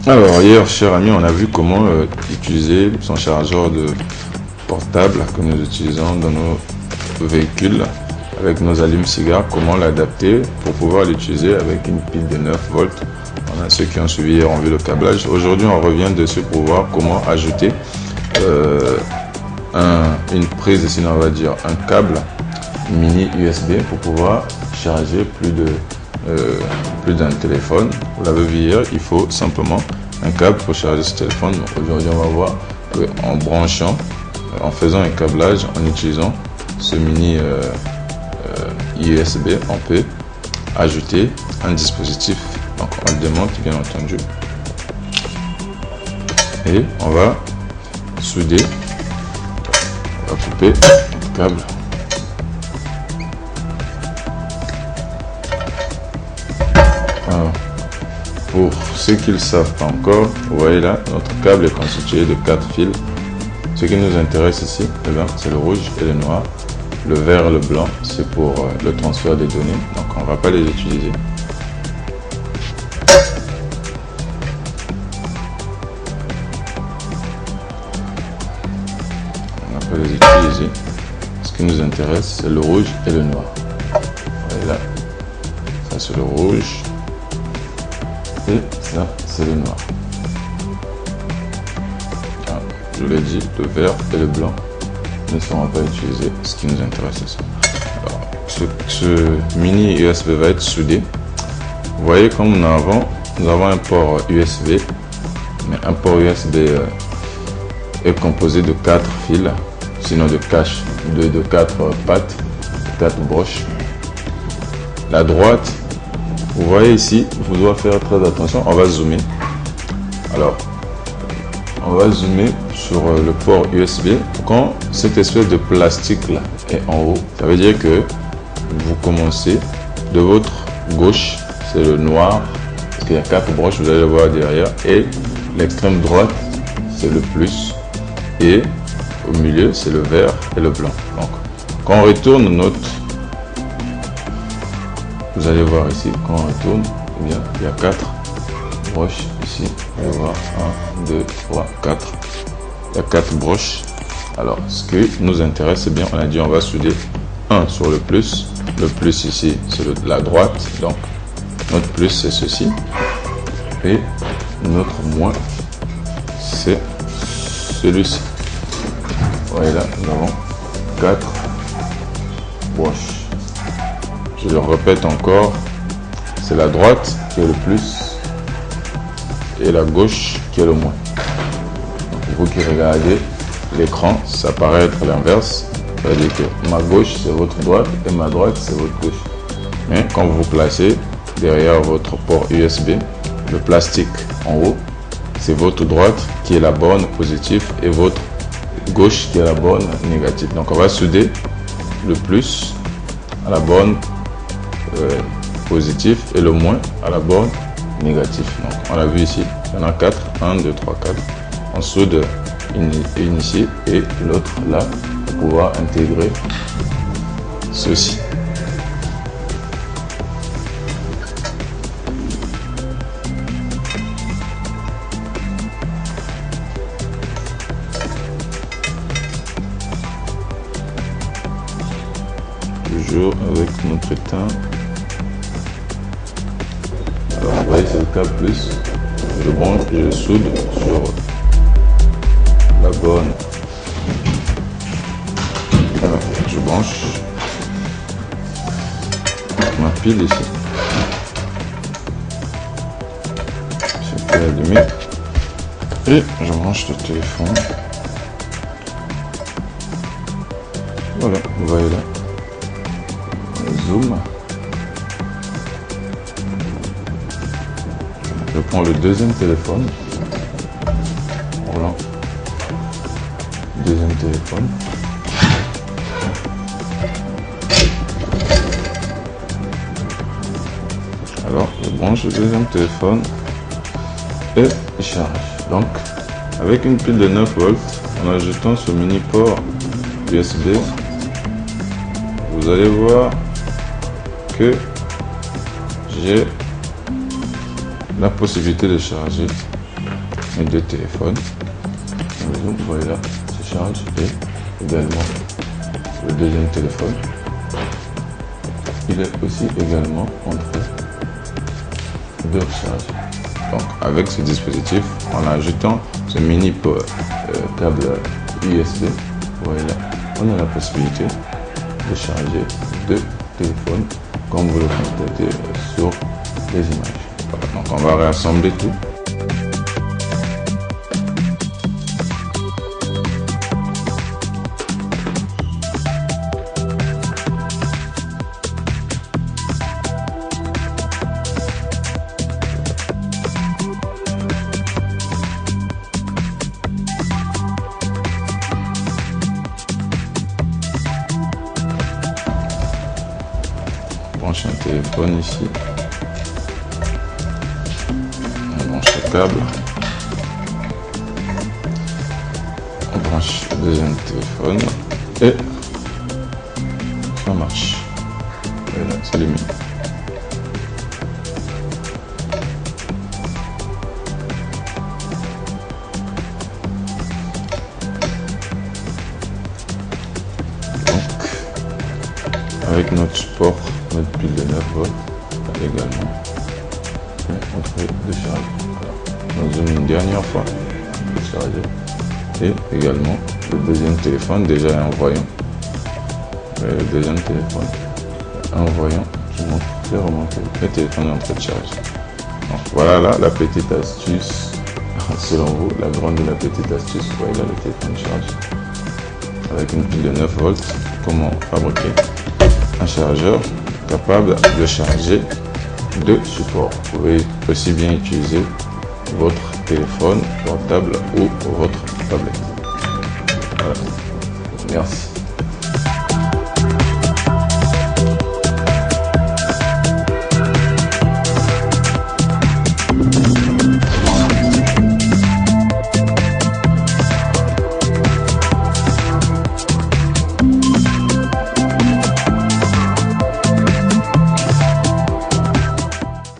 Alors hier, cher ami, on a vu comment utiliser son chargeur de portable que nous utilisons dans nos véhicules avec nos allumes-cigares, comment l'adapter pour pouvoir l'utiliser avec une pile de 9 volts. On a ceux qui ont suivi hier ont vu le câblage. Aujourd'hui, on revient dessus pour voir comment ajouter une prise, sinon on va dire un câble mini USB pour pouvoir charger plus d'un téléphone. Vous l'avez vu hier, il faut simplement un câble pour charger ce téléphone. Aujourd'hui, on va voir qu'en branchant, en faisant un câblage, en utilisant ce mini USB, on peut ajouter un dispositif. Donc on le démonte bien entendu et on va souder, on va couper le câble. Alors, pour ceux qui ne le savent pas encore, vous voyez là, notre câble est constitué de 4 fils. Ce qui nous intéresse ici, c'est le rouge et le noir. Le vert et le blanc, c'est pour le transfert des données, donc on ne va pas les utiliser. On va pas les utiliser. Ce qui nous intéresse, c'est le rouge et le noir. Vous voyez là, ça c'est le rouge et ça c'est le noir. Je l'ai dit, le vert et le blanc ne seront pas utilisés. Ce qui nous intéresse, c'est ça. Alors, ce mini USB va être soudé. Vous voyez, comme nous avons un port USB, mais un port USB est composé de 4 fils, sinon de 4 pattes, 4 broches. La droite, vous voyez ici, vous devez faire très attention. On va zoomer. Alors, on va zoomer sur le port USB. Quand cette espèce de plastique là est en haut, ça veut dire que vous commencez de votre gauche, c'est le noir, parce qu'il y a 4 broches, vous allez le voir derrière, et l'extrême droite, c'est le plus, et au milieu, c'est le vert et le blanc. Donc, quand on retourne notre, vous allez voir ici, quand on retourne, eh bien, il y a 4 broches ici. Vous allez voir 1, 2, 3, 4. Il y a 4 broches. Alors, ce qui nous intéresse, c'est bien, on a dit on va souder un sur le plus. Le plus ici, c'est la droite. Donc, notre plus, c'est ceci. Et notre moins, c'est celui-ci. Vous voyez là, nous avons 4 broches. Je le répète encore, c'est la droite qui est le plus et la gauche qui est le moins. Donc, vous qui regardez l'écran, ça paraît être l'inverse. C'est-à-dire que ma gauche c'est votre droite et ma droite c'est votre gauche. Mais quand vous vous placez derrière votre port USB, le plastique en haut, c'est votre droite qui est la borne positive et votre gauche qui est la borne négative. Donc on va souder le plus à la borne positive et le moins à la borne négative. Donc on l'a vu ici, il y en a 4, 1, 2, 3, 4. On soude une ici et l'autre là pour pouvoir intégrer ceci. Toujours avec notre étain. Alors vous voyez, c'est le câble plus. Je branche et je soude sur la borne. Alors, je branche ma pile ici. C'est allumé. Et je branche le téléphone. Voilà, vous voyez là. Zoom. Je prends le deuxième téléphone. Voilà. Deuxième téléphone. Alors, je branche le deuxième téléphone et il charge. Donc, avec une pile de 9 volts, en ajoutant ce mini port USB, vous allez voir que j'ai la possibilité de charger mes deux téléphones. Vous voyez là, se charge et également le deuxième téléphone. Il est aussi également en train de recharger. Donc avec ce dispositif, en ajoutant ce mini câble USB, voilà, on a la possibilité de charger deux téléphones comme vous le constatez sur les images. Voilà, donc on va réassembler tout. Branche un téléphone ici, on branche le câble, on branche le deuxième téléphone et ça marche. Et là, ça s'allume. Avec notre support, notre pile de 9 volts également entrée de charge. On zoome une dernière fois de charger et également le deuxième téléphone déjà est en voyant. Le deuxième téléphone en voyant qui montre clairement que le téléphone est en train de charger. Donc voilà là la petite astuce, selon vous la grande de la petite astuce. Vous voyez là le téléphone charge avec une pile de 9 volts. Comment fabriquer un chargeur capable de charger deux supports. Vous pouvez aussi bien utiliser votre téléphone portable ou votre